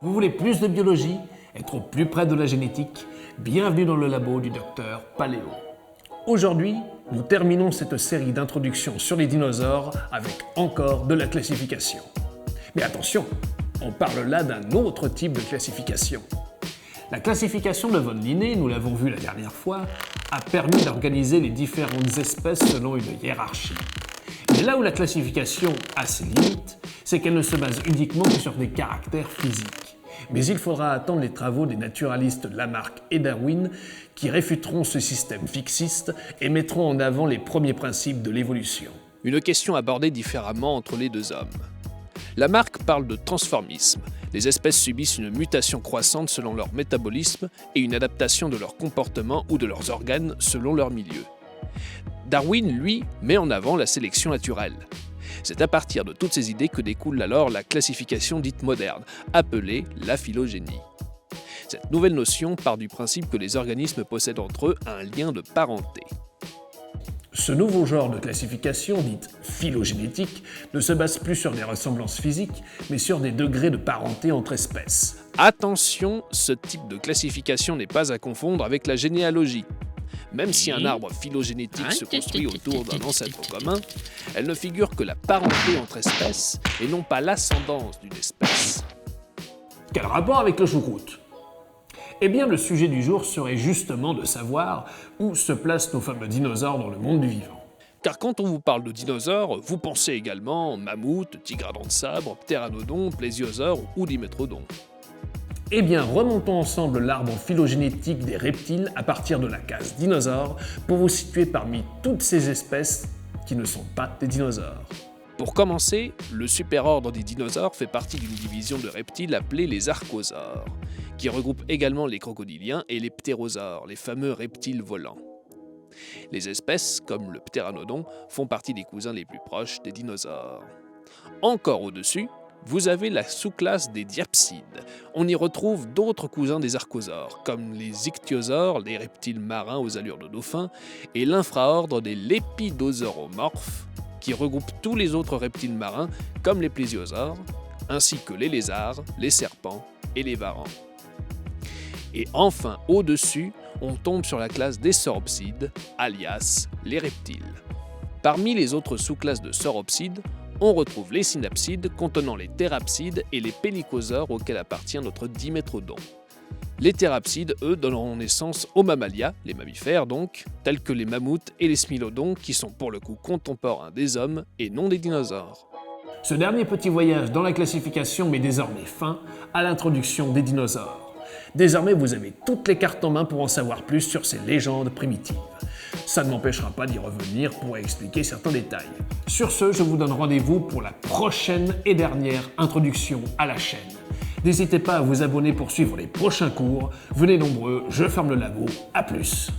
Vous voulez plus de biologie, être au plus près de la génétique? Bienvenue dans le labo du docteur Paléo. Aujourd'hui, nous terminons cette série d'introductions sur les dinosaures avec encore de la classification. Mais attention, on parle là d'un autre type de classification. La classification de von Linné, nous l'avons vu la dernière fois, a permis d'organiser les différentes espèces selon une hiérarchie. Mais là où la classification a ses limites, c'est qu'elle ne se base uniquement que sur des caractères physiques. Mais il faudra attendre les travaux des naturalistes Lamarck et Darwin qui réfuteront ce système fixiste et mettront en avant les premiers principes de l'évolution. Une question abordée différemment entre les deux hommes. Lamarck parle de transformisme. Les espèces subissent une mutation croissante selon leur métabolisme et une adaptation de leur comportement ou de leurs organes selon leur milieu. Darwin, lui, met en avant la sélection naturelle. C'est à partir de toutes ces idées que découle alors la classification dite moderne, appelée la phylogénie. Cette nouvelle notion part du principe que les organismes possèdent entre eux un lien de parenté. Ce nouveau genre de classification, dite phylogénétique, ne se base plus sur des ressemblances physiques, mais sur des degrés de parenté entre espèces. Attention, ce type de classification n'est pas à confondre avec la généalogie. Même si un arbre phylogénétique se construit autour d'un ancêtre commun, elle ne figure que la parenté entre espèces et non pas l'ascendance d'une espèce. Quel rapport avec le choucroute? Eh bien, le sujet du jour serait justement de savoir où se placent nos fameux dinosaures dans le monde du vivant. Car quand on vous parle de dinosaures, vous pensez également mammouth, tigre à dents de sabre, ptéranodon, plésiosaure ou dimétrodon. Eh bien, remontons ensemble l'arbre phylogénétique des reptiles à partir de la case dinosaure pour vous situer parmi toutes ces espèces qui ne sont pas des dinosaures. Pour commencer, le superordre des dinosaures fait partie d'une division de reptiles appelée les archosaures, qui regroupe également les crocodiliens et les ptérosaures, les fameux reptiles volants. Les espèces, comme le ptéranodon, font partie des cousins les plus proches des dinosaures. Encore au-dessus, vous avez la sous-classe des diapsides. On y retrouve d'autres cousins des archosaures, comme les ichthyosaures, les reptiles marins aux allures de dauphin, et l'infraordre des lépidosauromorphes, qui regroupe tous les autres reptiles marins, comme les plésiosaures, ainsi que les lézards, les serpents et les varans. Et enfin, au-dessus, on tombe sur la classe des sauropsides, alias les reptiles. Parmi les autres sous-classes de sauropsides, on retrouve les synapsides contenant les thérapsides et les pélicosaures auxquels appartient notre dimétrodon. Les thérapsides, eux, donneront naissance aux mammalia, les mammifères donc, tels que les mammouths et les smilodons qui sont pour le coup contemporains des hommes et non des dinosaures. Ce dernier petit voyage dans la classification met désormais fin à l'introduction des dinosaures. Désormais, vous avez toutes les cartes en main pour en savoir plus sur ces légendes primitives. Ça ne m'empêchera pas d'y revenir pour expliquer certains détails. Sur ce, je vous donne rendez-vous pour la prochaine et dernière introduction à la chaîne. N'hésitez pas à vous abonner pour suivre les prochains cours. Venez nombreux, je ferme le labo. À plus.